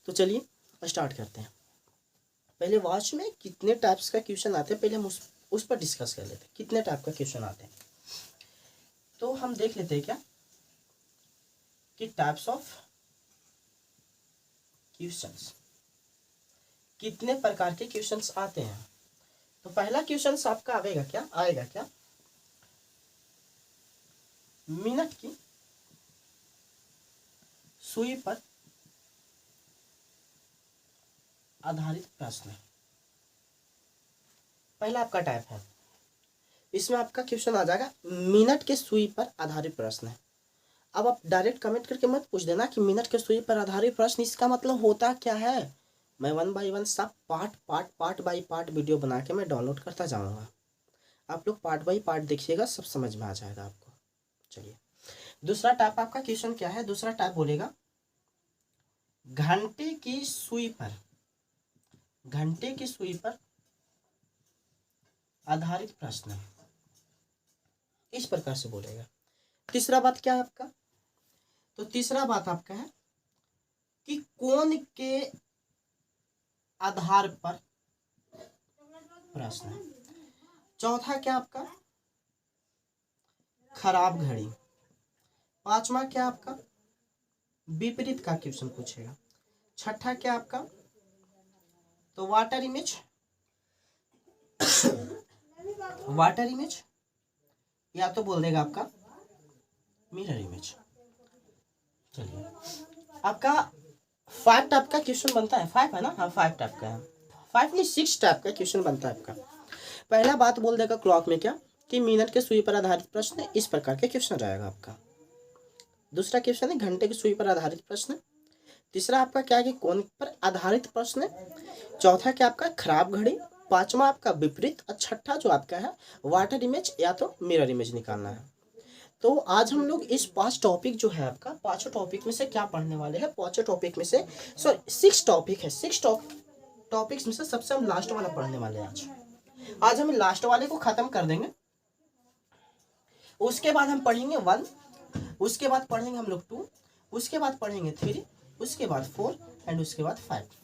तो चलिए स्टार्ट करते हैं। पहले वॉच में कितने टाइप्स का क्वेश्चन आते हैं पहले हम उस पर डिस्कस कर लेते हैं, कितने टाइप का क्वेश्चन आते हैं। तो हम देख लेते हैं क्या कि टाइप्स ऑफ क्वेश्चंस, कितने प्रकार के क्वेश्चंस आते हैं। तो पहला क्वेश्चन आपका आएगा क्या, मिनट की सुई पर आधारित प्रश्न। पहला आपका टाइप है, इसमें आपका क्वेश्चन आ जाएगा मिनट के सुई पर आधारित प्रश्न है। अब आप डायरेक्ट कमेंट करके मत पूछ देना कि मिनट के सुई पर आधारित प्रश्न इसका मतलब होता क्या है। मैं 1 बाय 1 सब पार्ट बाय पार्ट वीडियो बना के मैं डाउनलोड करता जाऊंगा। आप लोग पार्ट बाय पार्ट देखिएगा, सब समझ में आ जाएगा आपको। चलिए दूसरा टाइप आपका क्वेश्चन क्या है। दूसरा टाइप बोलेगा घंटे की सुई पर आधारित प्रश्न, इस प्रकार से बोलेगा। तीसरा बात क्या है आपका, तो तीसरा बात आपका है कि कोण के आधार पर प्रश्न। चौथा क्या आपका, खराब घड़ी। पांचवा क्या आपका, विपरीत का क्वेश्चन पूछेगा। छठा क्या आपका, तो वाटर इमेज या तो बोल देगा आपका मिरर इमेज। चलिए आपका 5 टाइप का क्वेश्चन बनता है, 5 है ना, हाँ 5 टाइप का है, 5 नहीं 6 टाइप का क्वेश्चन बनता है आपका। पहला बात बोल देगा क्लॉक में क्या कि मिनट के सुई पर आधारित प्रश्न, इस प्रकार के क्वेश्चन रहेगा आपका। दूसरा क्वेश्चन है घंटे की सुई पर आधारित प्रश्न। तीसरा आपका क्या है कि कोण पर आधारित प्रश्न। चौथा क्या आपका खराब घड़ी। पांचवा आपका विपरीत। और छठा जो आपका है वाटर इमेज या तो मिरर इमेज निकालना है। तो आज हम लोग इस 5 टॉपिक जो है आपका, 5 टॉपिक में से क्या पढ़ने वाले हैं, 5 टॉपिक में से 6 टॉपिक है, 6 टॉपिक्स में से सबसे हम लास्ट वाला पढ़ने वाले हैं आज हम लास्ट वाले को खत्म कर देंगे। उसके बाद हम पढ़ेंगे 1, उसके बाद पढ़ेंगे हम लोग 2, उसके बाद पढ़ेंगे 3, उसके बाद 4 एंड उसके बाद 5।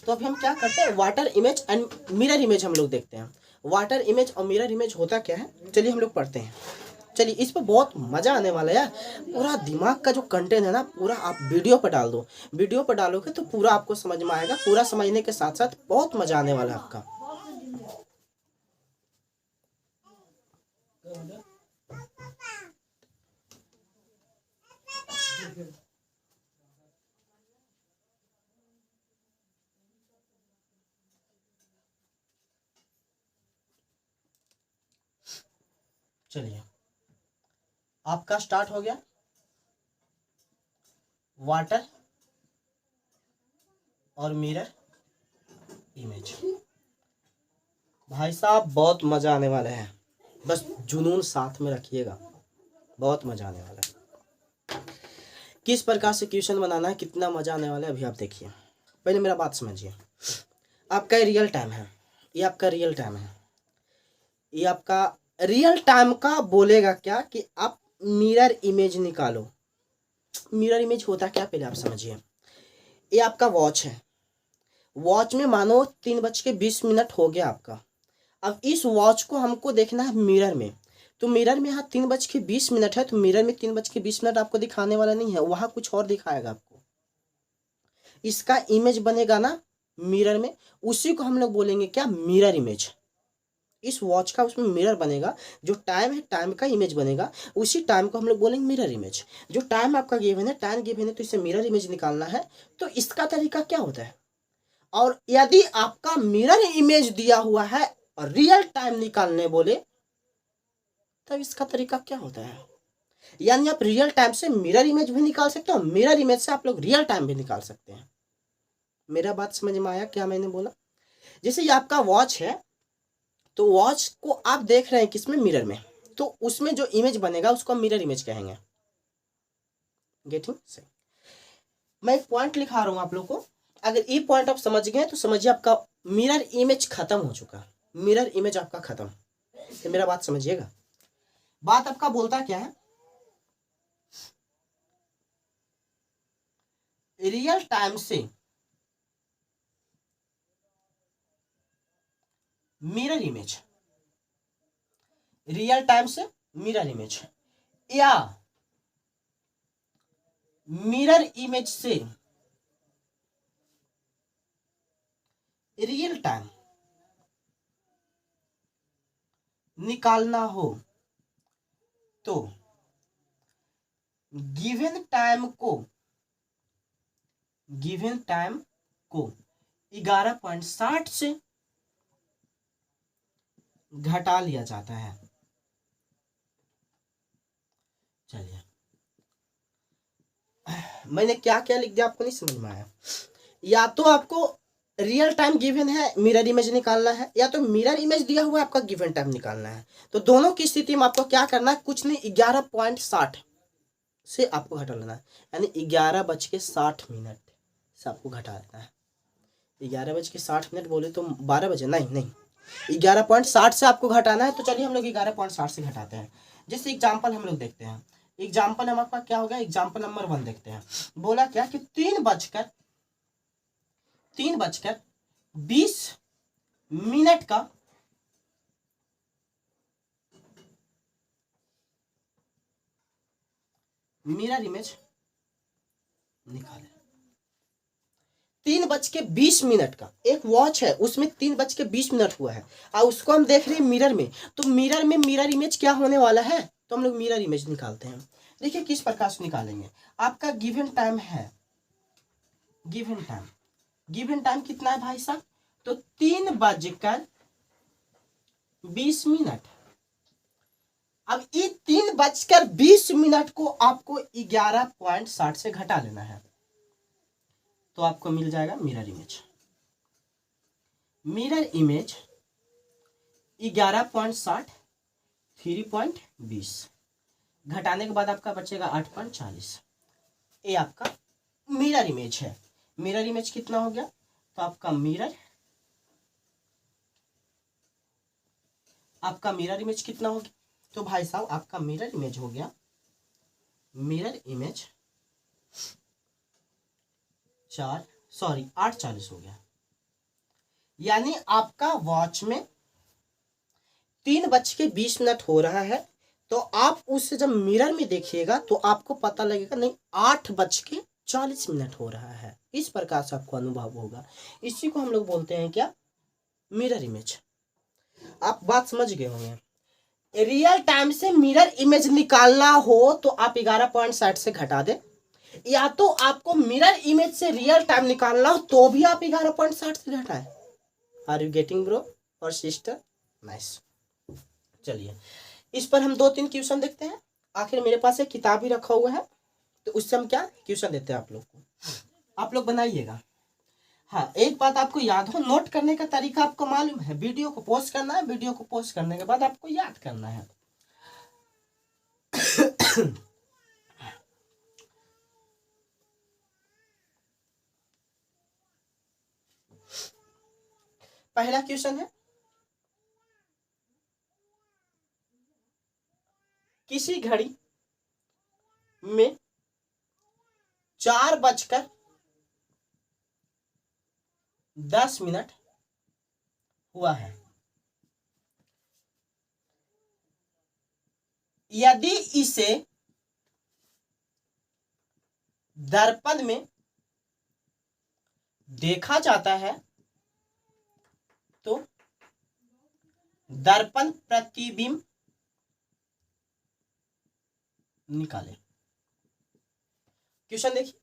तो अभी हम क्या करते हैं, water image and mirror image हम लोग देखते हैं। वाटर इमेज और मिरर इमेज होता क्या है, चलिए हम लोग पढ़ते हैं। चलिए इस पर बहुत मज़ा आने वाला है यार। पूरा दिमाग का जो कंटेंट है ना, पूरा आप वीडियो पर डाल दो, वीडियो पर डालोगे तो पूरा आपको समझ में आएगा। पूरा समझने के साथ साथ बहुत मज़ा आने वाला है आपका। चलिए आपका स्टार्ट हो गया वाटर और मिरर इमेज। भाई साहब बहुत मज़ा आने वाला है, बस जुनून साथ में रखिएगा, बहुत मज़ा आने वाला है। किस प्रकार से क्वेश्चन बनाना है, कितना मज़ा आने वाला है अभी आप देखिए। पहले मेरा बात समझिए, आपका रियल टाइम है, ये आपका रियल टाइम है। ये आपका रियल टाइम का बोलेगा क्या कि आप मिरर इमेज निकालो। मिरर इमेज होता क्या पहले आप समझिए। ये आपका वॉच है, वॉच में मानो 3:20 हो गया आपका। अब इस वॉच को हमको देखना है मिरर में, तो मिरर में यहाँ 3:20 है, तो मिरर में 3:20 आपको दिखाने वाला नहीं है, वहाँ कुछ और दिखाएगा आपको। इसका इमेज बनेगा ना मिरर में, उसी को हम लोग बोलेंगे क्या, मिरर इमेज। इस वॉच का उसमें मिरर बनेगा, जो टाइम है टाइम का इमेज बनेगा, उसी टाइम को हम लोग बोलेंगे मिरर इमेज। जो टाइम आपका गिवन है, टाइम गिवन है, तो इसे मिरर इमेज निकालना है। तो इसका तरीका क्या होता है, और यदि आपका मिरर इमेज दिया हुआ है और रियल टाइम निकालने बोले तब इसका तरीका क्या होता है। यानी आप रियल टाइम से मिरर इमेज भी निकाल सकते हो, मिरर इमेज से आप लोग रियल टाइम भी निकाल सकते हैं। मेरा बात समझ में आया क्या मैंने बोला। जैसे ये आपका वॉच है, तो वॉच को आप देख रहे हैं किसमें, मिरर में, तो उसमें जो इमेज बनेगा उसको हम मिरर इमेज कहेंगे। गेटिंग सही। मैं एक पॉइंट लिखा रहा हूं आप लोग को, अगर ये पॉइंट आप समझ गए तो समझिए आपका मिरर इमेज खत्म हो चुका, मिरर इमेज आपका खत्म। तो मेरा बात समझिएगा, बात आपका बोलता क्या है, रियल टाइम से मिरर इमेज, रियल टाइम से मिरर इमेज, या मिरर इमेज से रियल टाइम निकालना हो तो गिवन टाइम को 11.60 से घटा लिया जाता है। चलिए, मैंने क्या क्या लिख दिया आपको नहीं समझ में आया? या तो आपको रियल टाइम गिवन है, मिरर इमेज निकालना है, या तो मिरर इमेज दिया हुआ है, आपका गिवन टाइम निकालना है। तो दोनों की स्थिति में आपको क्या करना है? कुछ नहीं, 11.60 से आपको घटा लेना है, यानी 11:60 से आपको घटा लेना है। 11:60 बोले तो 12 बजे, नहीं 11.60 से आपको घटाना है। तो चलिए हम लोग 11.60 से घटाते हैं। जैसे एग्जाम्पल हम लोग देखते हैं। एग्जाम्पल हमारे पास क्या होगा? एग्जाम्पल नंबर 1 देखते हैं। बोला क्या कि 3:20 का मिरर इमेज निकाले। 3:20 का एक वॉच है, उसमें 3:20 हुआ है और उसको हम देख रहे हैं मिरर में। तो मिरर में मिरर इमेज क्या होने वाला है? तो हम लोग मिरर इमेज निकालते हैं। देखिए किस प्रकार से निकालेंगे। आपका गिवन टाइम है, गिवन टाइम कितना है भाई साहब? तो 3:20। अब ये 3:20 को आपको 11.60 से घटा लेना है, तो आपको मिल जाएगा मिरर इमेज। 11.60 3.20 घटाने के बाद आपका बचेगा 8.40। ये आपका मिरर इमेज है। मिरर इमेज कितना हो गया? तो आपका मिरर इमेज कितना हो गया? तो भाई साहब आपका मिरर इमेज हो गया, मिरर इमेज 8:40 हो गया। यानी आपका वॉच में 3:20 हो रहा है, तो आप उससे जब मिरर में देखिएगा तो आपको पता लगेगा नहीं 8:40 हो रहा है। इस प्रकार से आपको अनुभव होगा। इसी को हम लोग बोलते हैं क्या? Mirror image. आप बात समझ गए होंगे। रियल टाइम से मिरर इमेज निकालना हो तो आप 11.60 से घटा दे, या तो आपको मिरर इमेज से रियल टाइम निकालना हो तो भी आप 11.60 से घटाएं। आर यू गेटिंग ब्रो और सिस्टर? नाइस। चलिए इस पर हम 2-3 क्वेश्चन देखते हैं। आखिर मेरे पास एक किताब भी रखा हुआ है, तो उससे हम क्या क्वेश्चन देते हैं आप लोग को, आप लोग बनाइएगा। हाँ, एक बात आपको याद हो, नोट करने का तरीका आपको मालूम है। वीडियो को पोस्ट करना है, वीडियो को पोस्ट करने के बाद आपको याद करना है। पहला क्वेश्चन है, किसी घड़ी में 4:10 हुआ है। यदि इसे दर्पण में देखा जाता है तो दर्पण प्रतिबिंब निकाले। क्वेश्चन देखिए,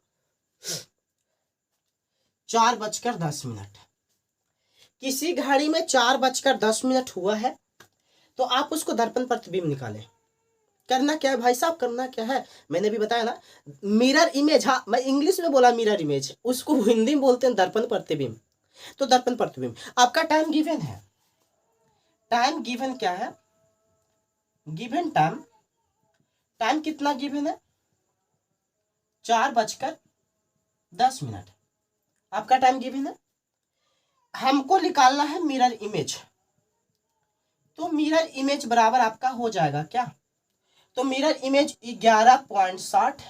4:10 किसी घड़ी में 4:10 हुआ है, तो आप उसको दर्पण प्रतिबिंब निकालें। करना क्या है भाई साहब? करना क्या है? मैंने भी बताया ना, मिरर इमेज। हाँ, मैं इंग्लिश में बोला मिरर इमेज, उसको हिंदी में बोलते हैं दर्पण प्रतिबिंब। तो दर्पण प्रतिबिंब आपका टाइम गिवन है। टाइम गिवन क्या है? गिवन टाइम कितना गिवन है? 4:10 आपका टाइम गिवन है। हमको निकालना है मिरर इमेज। तो मिरर इमेज बराबर आपका हो जाएगा क्या? तो मिरर इमेज 11.60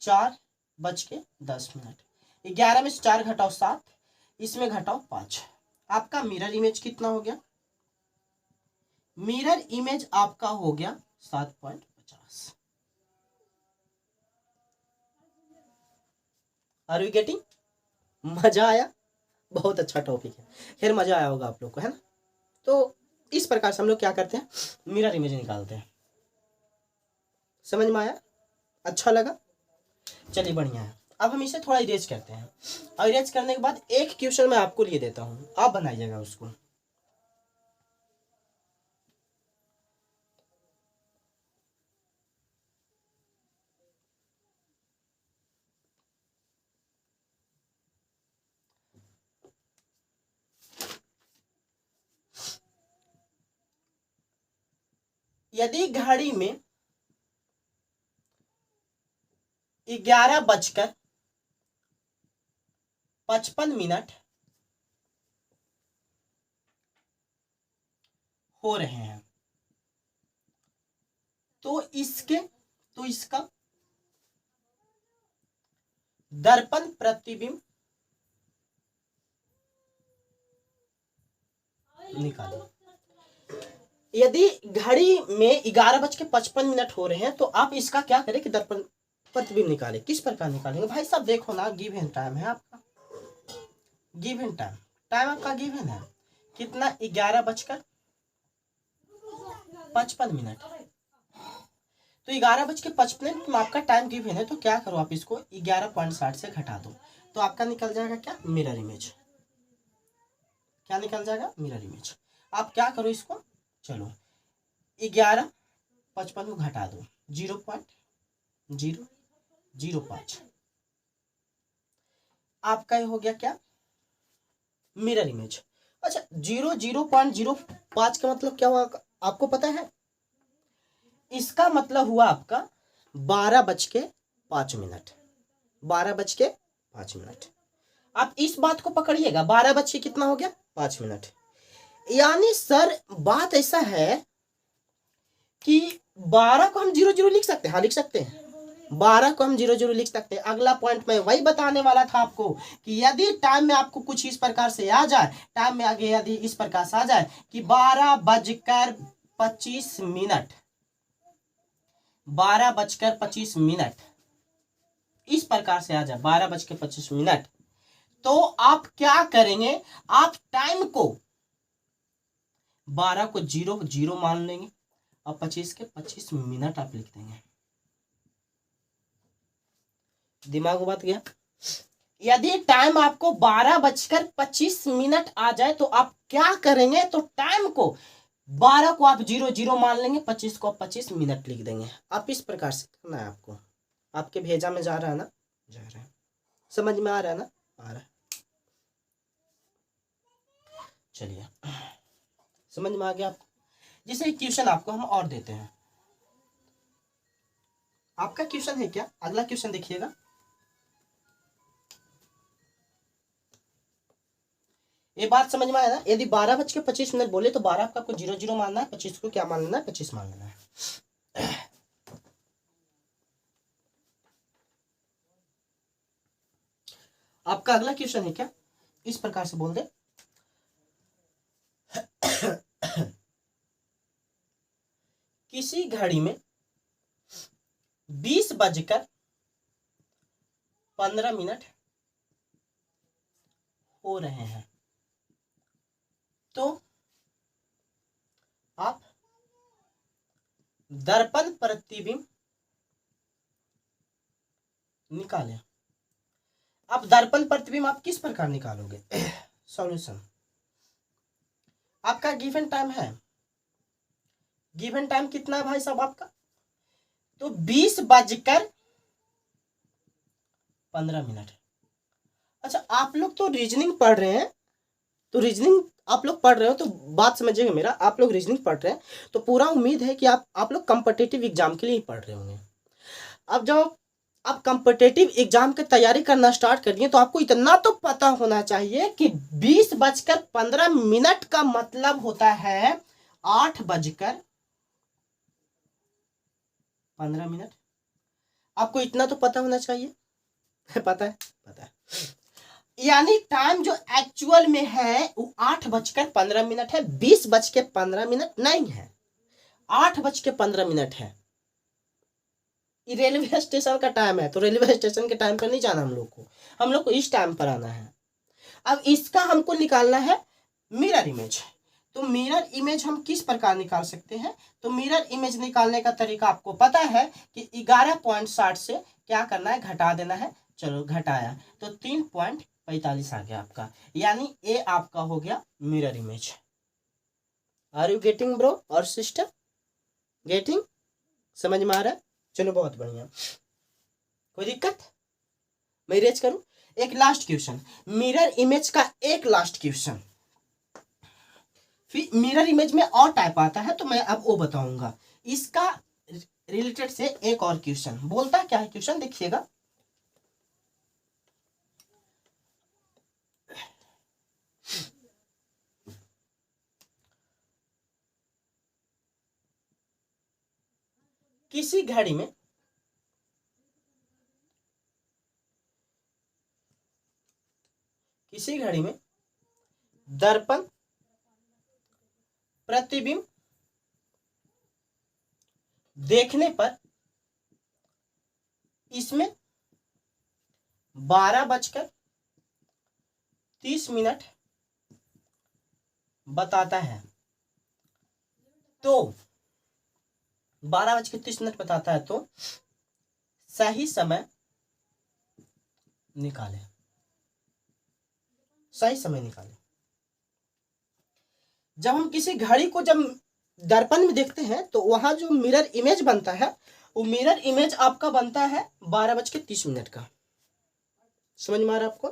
4:10 11 में से 4 घटाओ 7, इसमें घटाओ 5। आपका मिरर इमेज कितना हो गया? मिरर इमेज आपका हो गया 7.50। Are you getting? मजा आया? बहुत अच्छा टॉपिक है, खैर मजा आया होगा आप लोग को, है ना। तो इस प्रकार से हम लोग क्या करते हैं, मिरर इमेज निकालते हैं। समझ में आया? अच्छा लगा? चलिए बढ़िया है। अब हम इसे थोड़ा इरेज करते हैं, और इरेज करने के बाद एक क्वेश्चन मैं आपको लिए देता हूँ, आप बनाइएगा उसको। यदि घड़ी में 11:55 हो रहे हैं, तो इसका दर्पण प्रतिबिंब निकालो। यदि घड़ी में 11:55 हो रहे हैं, तो आप इसका क्या करें कि दर्पण प्रतिबिंब निकालें। किस प्रकार निकालेंगे भाई साहब? देखो ना, गिवन टाइम है आपका, गिवन टाइम आपका गिवन है कितना, 11:55। तो 11:55 में आपका टाइम गिवन है, तो क्या करो आप इसको 11.60 से घटा दो, तो आपका निकल जाएगा क्या, मिरर इमेज। क्या निकल जाएगा, मिरर इमेज। आप क्या करो इसको, चलो 11:55 को घटा दो, 0.005, आपका ये हो गया क्या, मिरर इमेज। अच्छा, 0.05 का मतलब क्या हुआ आपको पता है? इसका मतलब हुआ आपका 12:05। 12:05। आप इस बात को पकड़िएगा, 12 कितना हो गया, 5 मिनट। यानी सर बात ऐसा है कि 12 को हम 00 लिख सकते हैं, हाँ लिख सकते हैं, 12 को हम 00 लिख सकते हैं। अगला पॉइंट मैं वही बताने वाला था आपको कि यदि टाइम में आपको कुछ इस प्रकार से आ जाए, टाइम में आगे यदि इस प्रकार से आ जाए कि 12:25, 12:25, इस प्रकार से आ जाए 12:25, तो आप क्या करेंगे, आप टाइम को 12 को 00 मान लेंगे और 25 आप लिख देंगे। दिमाग बात गया? यदि टाइम आपको 12:25 आ जाए, तो आप क्या करेंगे, तो टाइम को 12 को आप 00 मान लेंगे, 25 को आप 25 लिख देंगे। आप इस प्रकार से करना है आपको। आपके भेजा में जा रहा है ना, जा रहा है, समझ में आ रहा है ना, आ रहा है। चलिए समझ में आ गया आपको। जैसे एक क्वेश्चन आपको हम और देते हैं, आपका क्वेश्चन है क्या, अगला क्वेश्चन देखिएगा। ये बात समझ में आया ना? यदि 12:25 बोले तो 12 का आपको 00 मानना है, 25 को क्या मान लेना है, 25 मान लेना है। आपका अगला क्वेश्चन है क्या, इस प्रकार से बोल दे। किसी घड़ी में 20:15 हो रहे हैं, तो आप दर्पण प्रतिबिंब निकालें। आप दर्पण प्रतिबिंब आप किस प्रकार निकालोगे? सॉल्यूशन, आपका गिवन टाइम है, गिवन टाइम कितना है भाई साहब आपका, तो 20:15। अच्छा, आप लोग तो रीजनिंग पढ़ रहे हैं, तो रीजनिंग आप लोग पढ़ रहे हो तो बात समझिएगा मेरा, आप लोग रीजनिंग पढ़ रहे हैं तो पूरा उम्मीद है कि आप लोग कॉम्पिटिटिव एग्जाम के लिए ही पढ़ रहे होंगे। अब जब आप कॉम्पिटिटिव एग्जाम की तैयारी करना स्टार्ट करिए, तो आपको इतना तो पता होना चाहिए कि 20:15 का मतलब होता है 8:15। आपको इतना तो पता होना चाहिए। पता है, पता है। यानी टाइम जो एक्चुअल में है वो 8:15 है, 20:15 नहीं है, 8:15 है। ये रेलवे स्टेशन का टाइम है, तो रेलवे स्टेशन के टाइम पर नहीं जाना हम लोग को इस टाइम पर आना है। अब इसका हमको निकालना है मिरर इमेज। तो मिरर इमेज हम किस प्रकार निकाल सकते हैं? तो मिरर इमेज निकालने का तरीका आपको पता है कि 11.60 से क्या करना है, घटा देना है। चलो घटाया तो 3.45 आ गया आपका, यानी ए आपका हो गया mirror image. Are you getting bro और सिस्टर? गेटिंग? समझ में आ रहा है? चलो बहुत बढ़िया, कोई दिक्कत? मैं इरेज करूं? एक लास्ट क्वेश्चन, मिरर इमेज का एक लास्ट क्वेश्चन। फिर मिरर इमेज में और टाइप आता है तो मैं अब वो बताऊंगा। इसका रिलेटेड से एक और क्वेश्चन बोलता क्या है, क्वेश्चन देखिएगा। किसी घड़ी में दर्पण प्रतिबिंब देखने पर इसमें 12:30 बताता है। तो 12:30 बताता है, तो सही समय निकालें। सही समय निकालें। जब हम किसी घड़ी को जब दर्पण में देखते हैं तो वहां जो मिरर इमेज बनता है, वो मिरर इमेज आपका बनता है 12:30 का। समझ में आ रहा है आपको?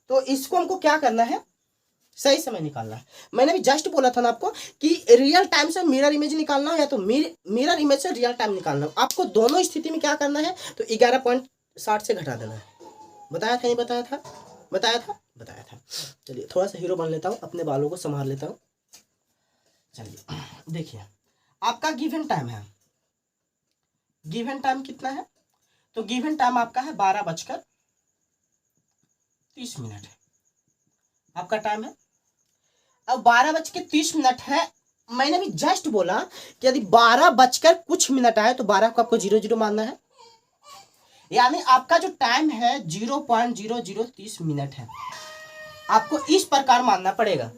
तो इसको हमको क्या करना है, सही समय निकालना है। मैंने भी जस्ट बोला था ना आपको कि रियल टाइम से मिरर इमेज निकालना है या तो मिरर इमेज से रियल टाइम निकालना है। आपको दोनों स्थिति में क्या करना है, तो 11.60 से घटा देना है। बताया था, नहीं बताया था? बताया था, बताया था। चलिए थोड़ा सा हीरो बन लेता हूँ, अपने बालों को संभाल लेता हूँ। चलिए देखिए, आपका गिवन टाइम है, गिवन टाइम कितना है? तो गिवन टाइम आपका है 12:30 आपका टाइम है। अब 12:30 है। मैंने भी जस्ट बोला कि यदि 12 बजकर कुछ मिनट आए तो 12 को आपको 00 मानना है, यानी आपका जो टाइम है 0.0030 है। आपको इस प्रकार मानना पड़ेगा,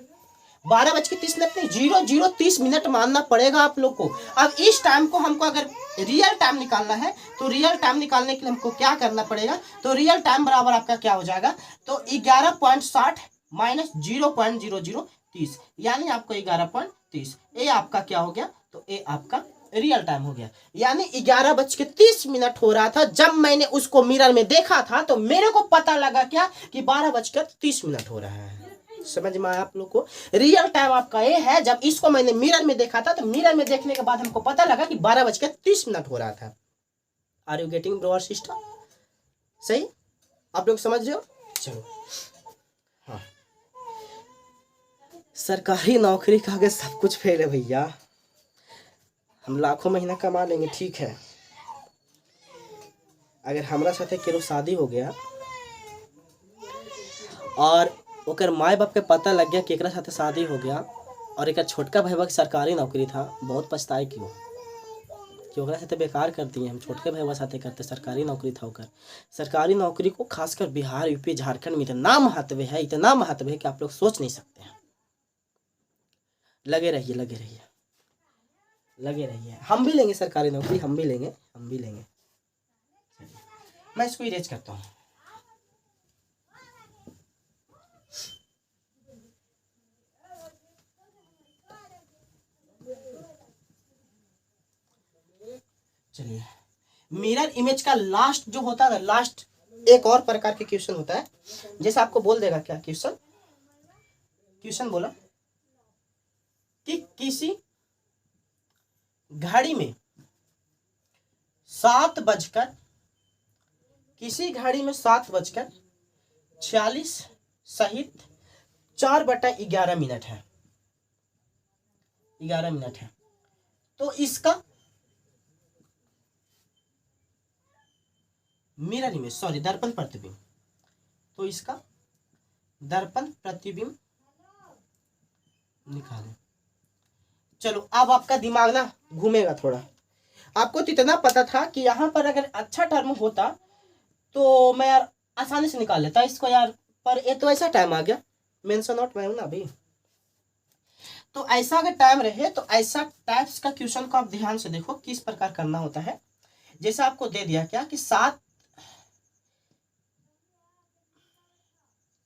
12:30 नहीं, 0030 मानना पड़ेगा आप लोग को। अब इस टाइम को हमको अगर रियल टाइम निकालना है तो रियल टाइम निकालने के लिए हमको क्या करना पड़ेगा, तो रियल टाइम बराबर आपका क्या हो जाएगा, तो 11.60 माइनस 0.0030, यानी आपको 11.30। ए आपका क्या हो गया, तो ए आपका रियल टाइम हो गया। यानी 11:30 हो रहा था जब मैंने उसको मिरर में देखा था, तो मेरे को पता लगा क्या कि 12:30 हो रहा है। समझ में आया आप लोग को? रियल टाइम आपका ये है, जब इसको मैंने मिरर में देखा था तो मिरर में देखने के बाद हमको पता लगा कि 12:30 हो रहा था। आर यू गेटिंग ब्रो और सिस्टर? सही, आप लोग समझ रहे हो? चलो, हाँ, सरकारी नौकरी का आगे सब कुछ फेल है भैया। हम लाखों महीना कमा लेंगे, ठीक है, अगर हमारा साथे केरो शादी हो गया और ओकर माए बाप के पता लग गया कि एकरा साथे शादी हो गया और एक छोटका भैया की सरकारी नौकरी था, बहुत पछताए क्यों कि ओकरा साथे बेकार कर दिए। हम छोटके भैया साथे करते, सरकारी नौकरी था ओकर। सरकारी नौकरी को खासकर बिहार, यूपी, झारखंड में इतना महत्व है, इतना महत्व है कि आप लोग सोच नहीं सकते हैं। लगे रहिए, लगे रहिए, लगे रहिए, हम भी लेंगे सरकारी नौकरी, हम भी लेंगे, हम भी लेंगे। मैं इसको इरेज करता हूँ। चलिए, मिरर इमेज का लास्ट जो होता है ना, लास्ट एक और प्रकार के क्वेश्चन होता है। जैसे आपको बोल देगा क्या क्वेश्चन, क्वेश्चन बोला कि किसी घड़ी में 7:46 सहित 4/11 है, 11 है। तो इसका मिरर इमेज, सॉरी दर्पण प्रतिबिंब, तो इसका दर्पण प्रतिबिंब निकालें। चलो अब आपका दिमाग ना घूमेगा थोड़ा। आपको तो इतना पता था कि यहाँ पर अगर अच्छा टर्म होता तो मैं यार आसानी से निकाल लेता इसको यार, पर ये तो ऐसा टाइम आ गया, मेंशन आउट मैं हूं ना अभी। तो ऐसा अगर टाइम रहे तो ऐसा टाइप्स का क्वेश्चन को आप ध्यान से देखो किस प्रकार करना होता है। जैसे आपको दे दिया क्या कि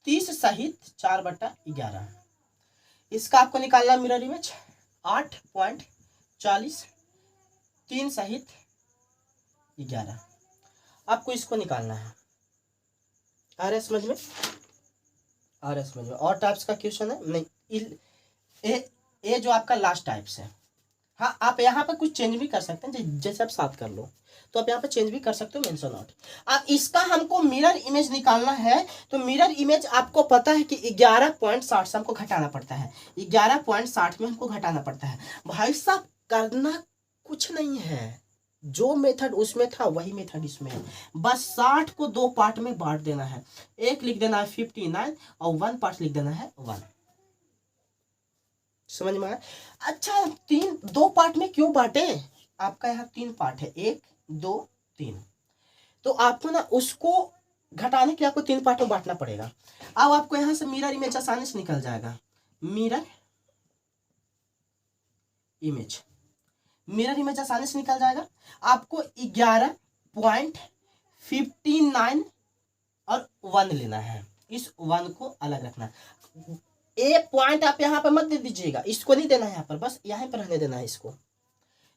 30 सहित 4/11, इसका आपको निकालना मिरर इमेज 8.40 3 सहित 11, आपको इसको निकालना है। आ रहा है समझ में? आ रहा है समझ में? और टाइप्स का क्वेश्चन है नहीं, ये जो आपका लास्ट टाइप्स है। हाँ आप यहाँ पर कुछ चेंज भी कर सकते हैं, जैसे आप 7 कर लो तो आप यहाँ पर चेंज भी कर सकते हो, मेंशन आउट। अब इसका हमको मिरर इमेज निकालना है, तो मिरर इमेज आपको पता है कि 11.60 से हमको घटाना पड़ता है, 11.60 में हमको घटाना पड़ता है। भाई साहब करना कुछ नहीं है, जो मेथड उसमें था वही मेथड इसमें है, बस 60 को 2 पार्ट में बांट देना है। एक लिख देना है 59 और 1 पार्ट लिख देना है 1। समझ में आया? अच्छा 2 पार्ट में क्यों बांटे? आपका यहाँ 3 पार्ट है, 1 2 3, तो आपको ना उसको घटाने के लिए आपको 3 पार्ट में बांटना पड़ेगा। अब आपको यहाँ से मिरर इमेज आसानी से निकल जाएगा। मिरर इमेज, मिरर इमेज आसानी से निकल जाएगा। आपको 11.59 और 1 लेना है, इस 1 को अलग रखना। ए पॉइंट आप यहाँ पर मत दे दीजिएगा, इसको नहीं देना है यहाँ पर, बस यहाँ पर रहने देना है इसको।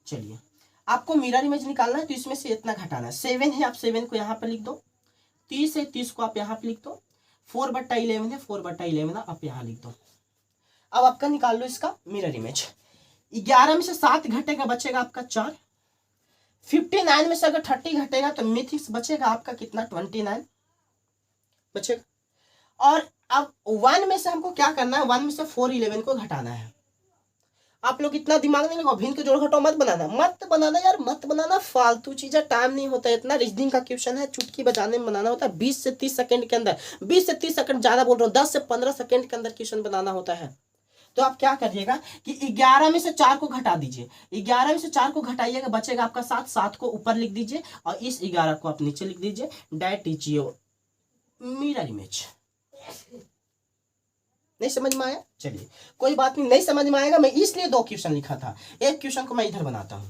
चलिए आपको मिरर इमेज निकालना है तो इसमें से इतना घटाना है। 7 है, आप 7 को यहाँ पर लिख दो। 30 है, 30 को आप यहाँ पर लिख दो। 4/11 है, 4/11 आप यहाँ लिख दो। अब आपका निकाल लो इसका मिरर इमेज। 11 में से 7 घटेगा, बचेगा आपका 4। 59 में से अगर 30 घटेगा तो मिथिक्स बचेगा आपका कितना, 29 बचेगा। और अब 1 में से हमको क्या करना है, 1 में से 411 को घटाना है। आप लोग इतना दिमाग नहीं लगाओ, भिन्न के जोड़ घटाओ मत बनाना, मत बनाना यार, मत बनाना, फालतू चीजें, टाइम नहीं होता है इतना। रीजनिंग का क्वेश्चन है, चुटकी बजाने में बनाना होता है, 20 से 30 सेकंड के अंदर, 20 से 30 सेकंड ज्यादा बोल रहा हूँ, 10 से 15 सेकंड के अंदर क्वेश्चन बनाना होता है। तो आप क्या करिएगा कि 11 में से 4 को घटा दीजिए, 11 में से 4 को घटाइएगा, बचेगा आपका 7। 7 को ऊपर लिख दीजिए और इस 11 को आप नीचे लिख दीजिए। That is your mirror image. नहीं समझ में आया? चलिए कोई बात नहीं, नहीं समझ में आएगा, मैं इसलिए 2 क्वेश्चन लिखा था, एक क्वेश्चन को मैं इधर बनाता हूं।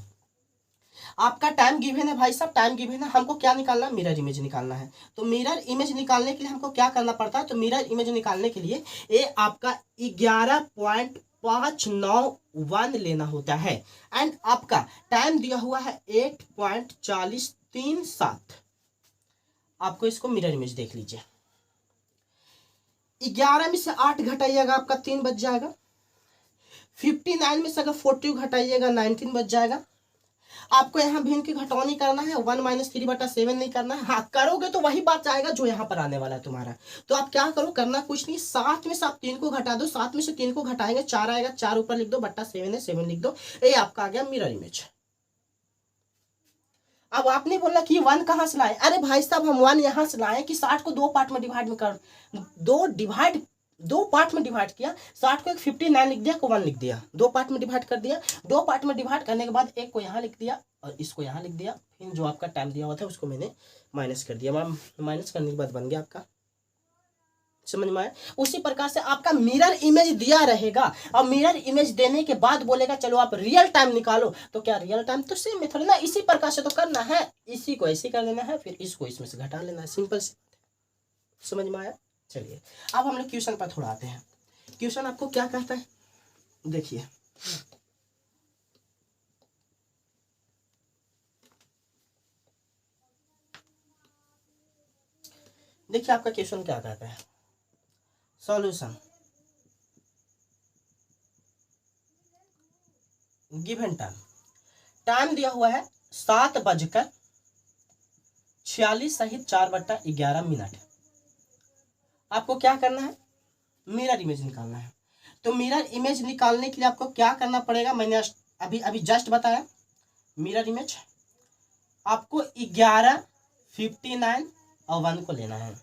आपका टाइम गिवन है भाई साहब, टाइम गिवन है, हमको क्या निकालना है, मिरर इमेज निकालना है। तो मिरर इमेज निकालने के लिए हमको क्या करना पड़ता है, तो मिरर इमेज निकालने के लिए ये आपका 11.591 लेना होता है। एंड आपका टाइम दिया हुआ है 8.4037। आपको इसको मिरर इमेज देख लीजिए। 11 में से 8 घटाइएगा, आपका 3 बच जाएगा। 59 में से अगर 40 घटाइएगा 19 बच जाएगा। आपको यहाँ भिन्न की घटौनी करना है, 1 - 3/7 नहीं करना है। हाँ करोगे तो वही बात आएगा जो यहाँ पर आने वाला है तुम्हारा। तो आप क्या करो, करना कुछ नहीं, 7 में से आप 3 को घटा दो, 7 में से 3 को घटाएंगे 4 आएगा, 4 ऊपर लिख दो, बट्टा 7 है, 7 लिख दो। ये आपका आ गया मिरर इमेज। अब आपने बोला कि 1 कहाँ से लाए, अरे भाई साहब हम 1 यहाँ से लाए कि 60 को 2 पार्ट में डिवाइड में कर, 2 पार्ट में डिवाइड किया, 60 को एक 59 लिख दिया, को 1 लिख दिया, 2 पार्ट में डिवाइड कर दिया। 2 पार्ट में डिवाइड करने के बाद एक को यहाँ लिख दिया और इसको यहाँ लिख दिया, फिर जो आपका टाइम दिया हुआ था उसको मैंने माइनस कर दिया। माइनस करने के बाद बन गया आपका, समझ में आया? उसी प्रकार से आपका मिरर इमेज दिया रहेगा और मिरर इमेज देने के बाद बोलेगा चलो आप रियल टाइम निकालो, तो क्या रियल टाइम तो सेम मेथड ना, इसी प्रकार से तो करना है, इसी को ऐसे कर लेना है, फिर इसको इसमें से घटा लेना है, सिंपल सी। समझ में आया? चलिए अब हम लोग क्वेश्चन पर थोड़ा आते हैं। क्वेश्चन आपको क्या कहता है, देखिए देखिए आपका क्वेश्चन क्या कहता है। सॉल्यूशन, गिवन टाइम, टाइम दिया हुआ है 7:46 सहित 4/11 आपको क्या करना है, मिरर इमेज निकालना है। तो मिरर इमेज निकालने के लिए आपको क्या करना पड़ेगा, मैंने अभी जस्ट बताया। मिरर इमेज आपको 11 59 और 1 को लेना है।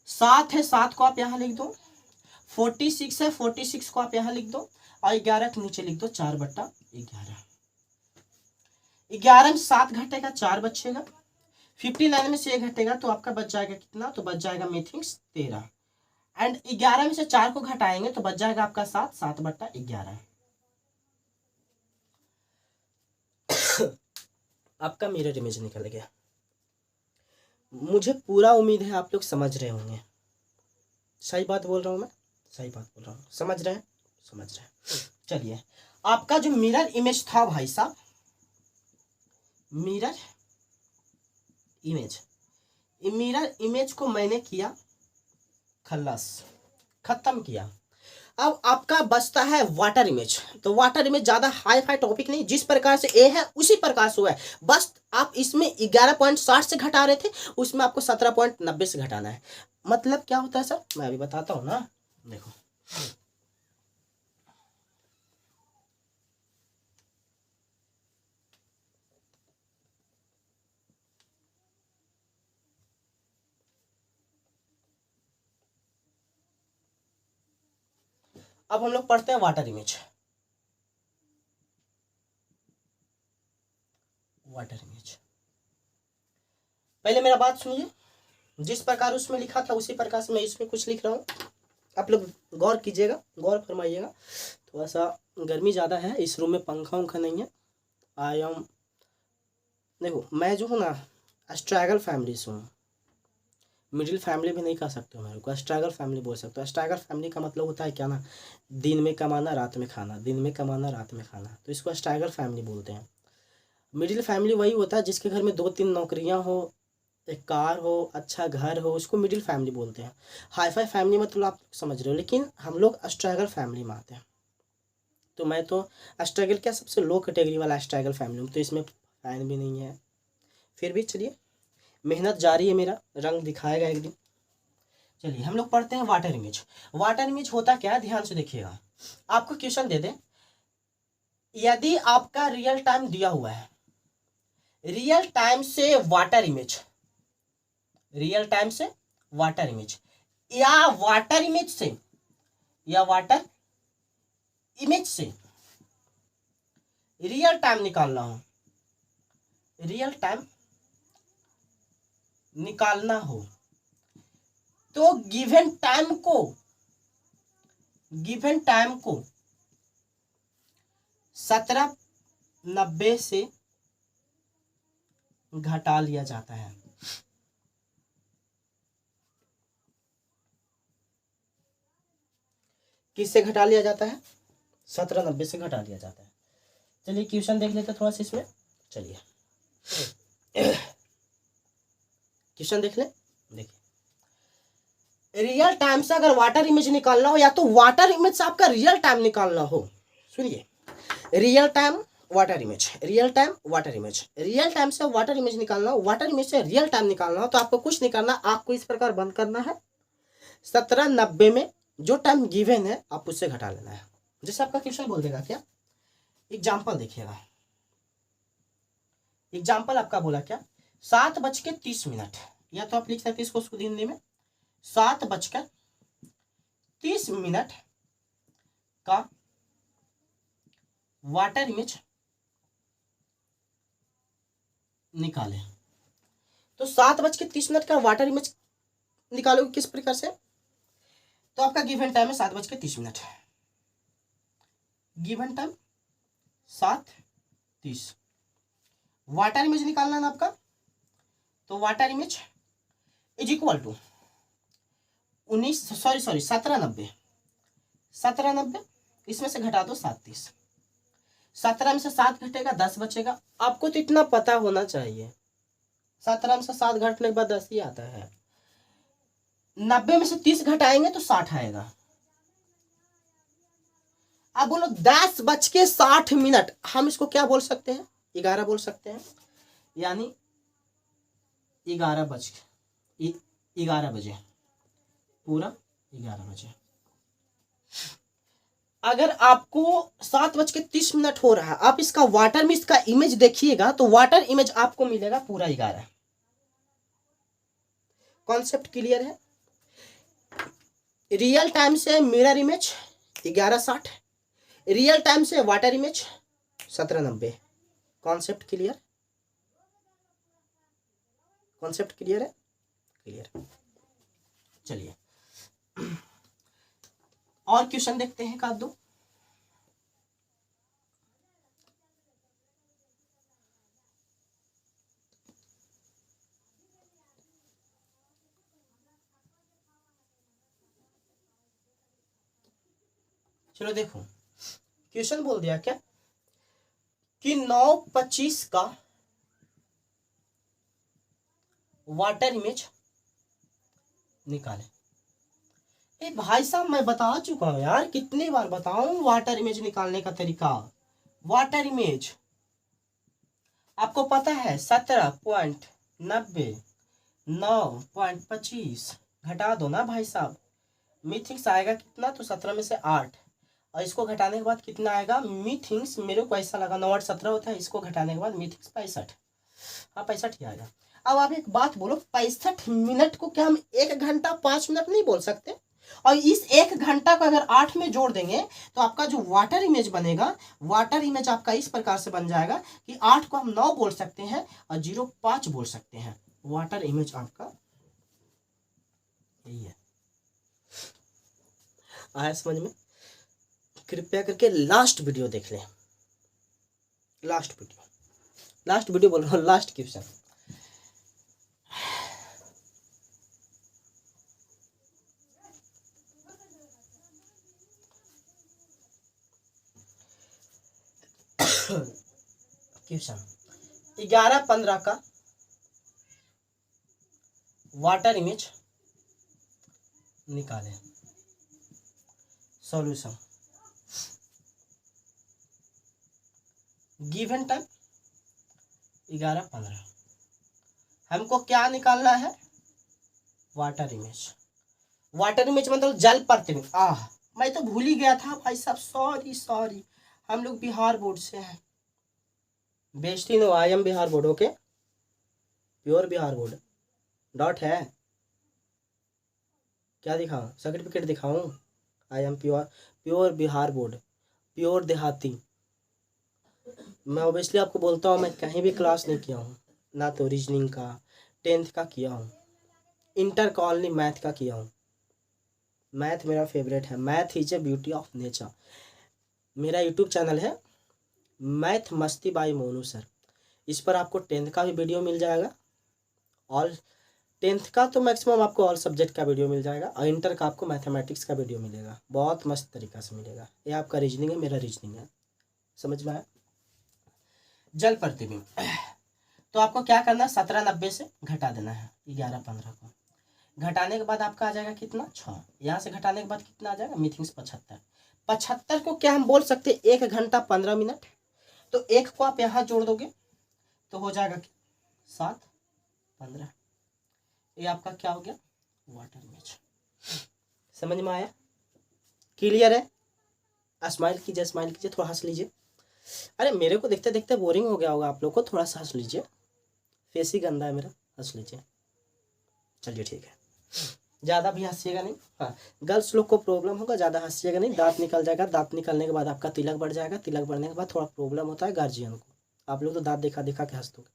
7 है, 7 को आप यहाँ लिख दो। 46 है, 46 को आप यहाँ लिख दो और 11 के नीचे लिख दो 4/11। 11 में 7 घटेगा, 4 बचेगा। 59 में से 1 घटेगा तो आपका बच जाएगा कितना, तो बच जाएगा मीथिंग्स 13। एंड 11 में से 4 को घटाएंगे तो बच जाएगा आपका 7, 7/11। आपका मिरर इमेज निकल गया। मुझे पूरा उम्मीद है आप लोग समझ रहे होंगे। सही बात बोल रहा हूँ मैं, सही बात बोल रहा हूँ, समझ रहे हैं, समझ रहे हैं। चलिए, आपका जो मिरर इमेज था भाई साहब, मिरर इमेज, मिरर इमेज को मैंने किया खल्लास, खत्म किया। अब आपका बचता है वाटर इमेज। तो वाटर इमेज ज़्यादा हाई फाई टॉपिक नहीं, जिस प्रकार से ए है उसी प्रकार से हुआ है। बस आप इसमें 11.60 से घटा रहे थे, उसमें आपको 17.90 से घटाना है। मतलब क्या होता है सर, मैं अभी बताता हूँ ना। देखो, अब हम लोग पढ़ते हैं वाटर इमेज। वाटर इमेज, पहले मेरा बात सुनिए। जिस प्रकार उसमें लिखा था उसी प्रकार से मैं इसमें कुछ लिख रहा हूँ। आप लोग गौर कीजिएगा, गौर फरमाइएगा। थोड़ा सा गर्मी ज़्यादा है, इस रूम में पंखा उंखा नहीं है। आई एम, देखो मैं जो हूँ ना, स्ट्रगल फैमिली से हूँ। मिडिल फैमिली भी नहीं कह सकते हो मेरे को, स्ट्रगल फैमिली बोल सकते हो। स्ट्रगल फैमिली का मतलब होता है क्या ना, दिन में कमाना रात में खाना, दिन में कमाना रात में खाना, तो इसको स्ट्रगल फैमिली बोलते हैं। मिडिल फैमिली वही होता है जिसके घर में 2-3 नौकरियां हो, एक कार हो, अच्छा घर हो, उसको मिडिल फैमिली बोलते हैं। हाई फाई फैमिली मतलब आप समझ रहे हो, लेकिन हम लोग स्ट्रगल फैमिली में आते हैं। तो मैं तो स्ट्रगल क्या, सबसे लो कैटेगरी वाला स्ट्रगल फैमिली हूँ, तो इसमें फैन भी नहीं है। फिर भी चलिए, मेहनत जारी है, मेरा रंग दिखाएगा एक दिन। चलिए हम लोग पढ़ते हैं वाटर इमेज। वाटर इमेज होता क्या है, ध्यान से देखिएगा। आपको क्वेश्चन दे दें, यदि आपका रियल टाइम दिया हुआ है, रियल टाइम से वाटर इमेज, रियल टाइम से वाटर इमेज, या वाटर इमेज से, या वाटर इमेज से रियल टाइम निकालना हो, रियल टाइम निकालना हो, तो गिवन टाइम को, गिवन टाइम को 1790 से घटा लिया जाता है। किससे घटा लिया जाता है, 1790 से घटा लिया जाता है। चलिए क्वेश्चन देख लेते थोड़ा सा इसमें। चलिए क्वेश्चन देख ले। देखिए, रियल टाइम से अगर वाटर इमेज निकालना हो, या तो वाटर इमेज से आपका रियल टाइम निकालना हो, सुनिए, real time water image, real time water image, real time से वाटर इमेज निकालना हो, वाटर इमेज से रियल टाइम निकालना हो, तो आपको कुछ नहीं करना, आपको इस प्रकार बंद करना है। 1790 में जो टाइम गिवन है आप उससे घटा लेना है। जैसे आपका क्वेश्चन बोल देगा क्या, एग्जाम्पल देखिएगा। एग्जाम्पल आपका बोला क्या, 7:30, या तो आप लिख सकते इसको खुद हिंदी में, 7:30 का वाटर इमेज निकाले। तो 7:30 का वाटर इमेज निकालोगे किस प्रकार से, तो आपका गिवन टाइम है 7:30, गिवन टाइम 7:30, वाटर इमेज निकालना है ना आपका, तो water image is equal to 1790, 1790 इसमें से घटा दो 7:30, 17 में से 7 घटेगा 10 बचेगा। आपको तो इतना पता होना चाहिए, 17 में से 7 घटने के बाद 10 ही आता है। 90 में से 30 घटाएंगे तो 60 आएगा। अब बोलो 10:60, हम इसको क्या बोल सकते हैं, 11 बोल सकते हैं, यानी 11 बजे, पूरा 11 बजे। अगर आपको 7:30 हो रहा है, आप इसका वाटर मिस्ट का इमेज देखिएगा तो वाटर इमेज आपको मिलेगा पूरा 11। कॉन्सेप्ट क्लियर है। रियल टाइम से मिरर इमेज 1160, रियल टाइम से water image 1790। Concept clear, concept clear है, क्लियर। चलिए और क्वेश्चन देखते हैं का दो। चलो देखो, क्वेश्चन बोल दिया क्या कि 9:25 का वाटर इमेज निकालें। ए भाई साहब मैं बता चुका हूं यार, कितनी बार बताऊं वाटर इमेज निकालने का तरीका। वाटर इमेज आपको पता है 17.90, 9.25 घटा दो ना भाई साहब, मीथिंग्स आएगा कितना, तो 17 में से 8, और इसको घटाने के बाद कितना आएगा मीथिंग्स, मेरे को ऐसा लगा 9 8 17 होता है, इसको घटाने के बाद मीथिंग्स 65। हाँ 65 ही आएगा। अब आप एक बात बोलो, 65 मिनट को क्या हम 1 घंटा 5 मिनट नहीं बोल सकते? और इस 1 घंटा को अगर 8 में जोड़ देंगे तो आपका जो वाटर इमेज बनेगा, वाटर इमेज आपका इस प्रकार से बन जाएगा कि 8 को हम 9 बोल सकते हैं और 0 5 बोल सकते हैं। वाटर इमेज आपका यही है। आया समझ में? कृपया करके लास्ट वीडियो देख लें, लास्ट वीडियो, लास्ट वीडियो बोल रहा हूँ, लास्ट क्वेश्चन। क्वेश्चन 11:15 का वाटर इमेज निकालें। सॉल्यूशन, गिवन टाइम 11:15, हमको क्या निकालना है, वाटर इमेज। वाटर इमेज मतलब जल प्रतिबिंब। मैं तो भूल ही गया था भाई साहब, सॉरी सॉरी, हम लोग बिहार बोर्ड से हैं। Bestie no, I am Bihar board, okay, pure Bihar board. Dot है, क्या दिखाऊं, सर्टिफिकेट दिखाऊं? I am pure, pure Bihar board, pure देहाती। मैं ऑब्वियसली आपको बोलता हूँ, मैं कहीं भी क्लास नहीं किया हूँ, ना तो रीजनिंग का, 10th का किया हूँ, इंटर का ओनली मैथ का किया हूँ। मैथ मेरा फेवरेट है, math is a beauty of nature. मेरा यूट्यूब चैनल है मैथ मस्ती बाई मोनू सर, इस पर आपको 10th का भी वीडियो मिल जाएगा, ऑल 10th का तो मैक्सिमम आपको ऑल सब्जेक्ट का वीडियो मिल जाएगा, और इंटर का आपको मैथमेटिक्स का वीडियो मिलेगा, बहुत मस्त तरीका से मिलेगा। ये आपका रीजनिंग है, मेरा रीजनिंग है, समझ में आया? जल प्रतिबिंब, तो आपको क्या करना है, 1790 से घटा देना है 11:15 को। घटाने के बाद आपका आ जाएगा कितना, 6। यहाँ से घटाने के बाद कितना आ जाएगा, मीथिंग्स 75। 75 को क्या हम बोल सकते हैं, 1 घंटा 15 मिनट। तो 1 को आप यहाँ जोड़ दोगे तो हो जाएगा 7 15। ये आपका क्या हो गया, वाटर इमेज। समझ में आया, क्लियर है? स्माइल कीजिए, स्माइल कीजिए, थोड़ा हंस लीजिए। अरे मेरे को देखते देखते बोरिंग हो गया होगा आप लोग को, थोड़ा सा हंस लीजिए, फेस ही गंदा है मेरा, हंस लीजिए। चलिए ठीक है, ज़्यादा भी हंसिएगा नहीं। हाँ, गर्ल्स लोग को प्रॉब्लम होगा, ज़्यादा हंसिएगा नहीं, दांत निकल जाएगा, दांत निकलने के बाद आपका तिलक बढ़ जाएगा, तिलक बढ़ने के बाद थोड़ा प्रॉब्लम होता है गार्जियन को। आप लोग तो दांत दिखा दिखा के हंस दोगे।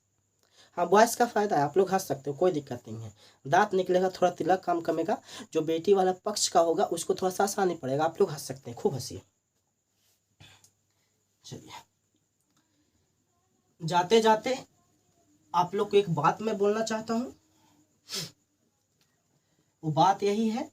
हाँ, बॉयज़ का फ़ायदा है, आप लोग हंस सकते हो, कोई दिक्कत नहीं है। दांत निकलेगा, थोड़ा तिलक कम कमेगा, जो बेटी वाला पक्ष का होगा उसको थोड़ा सा आसानी पड़ेगा। आप लोग हंस सकते हैं, खूब हंसिए। चलिए, जाते जाते आप लोग को एक बात मैं बोलना चाहता हूँ, वो बात यही है,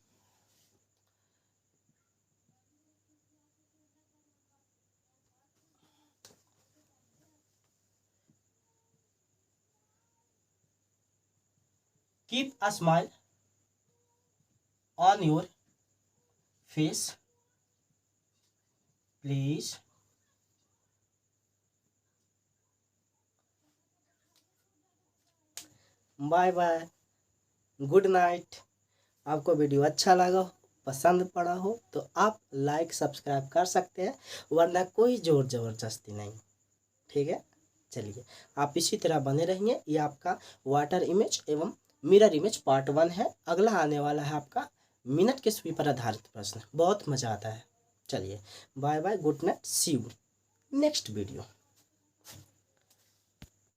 keep a smile on your face please. Bye bye, good night. आपको वीडियो अच्छा लगा पसंद पड़ा हो तो आप लाइक सब्सक्राइब कर सकते हैं, वरना कोई ज़ोर ज़बरदस्ती नहीं। ठीक है, चलिए आप इसी तरह बने रहिए। ये आपका वाटर इमेज एवं मिरर इमेज पार्ट 1 है। अगला आने वाला है आपका मिनट के सुई पर आधारित प्रश्न, बहुत मज़ा आता है। चलिए bye bye, good night, see you next video.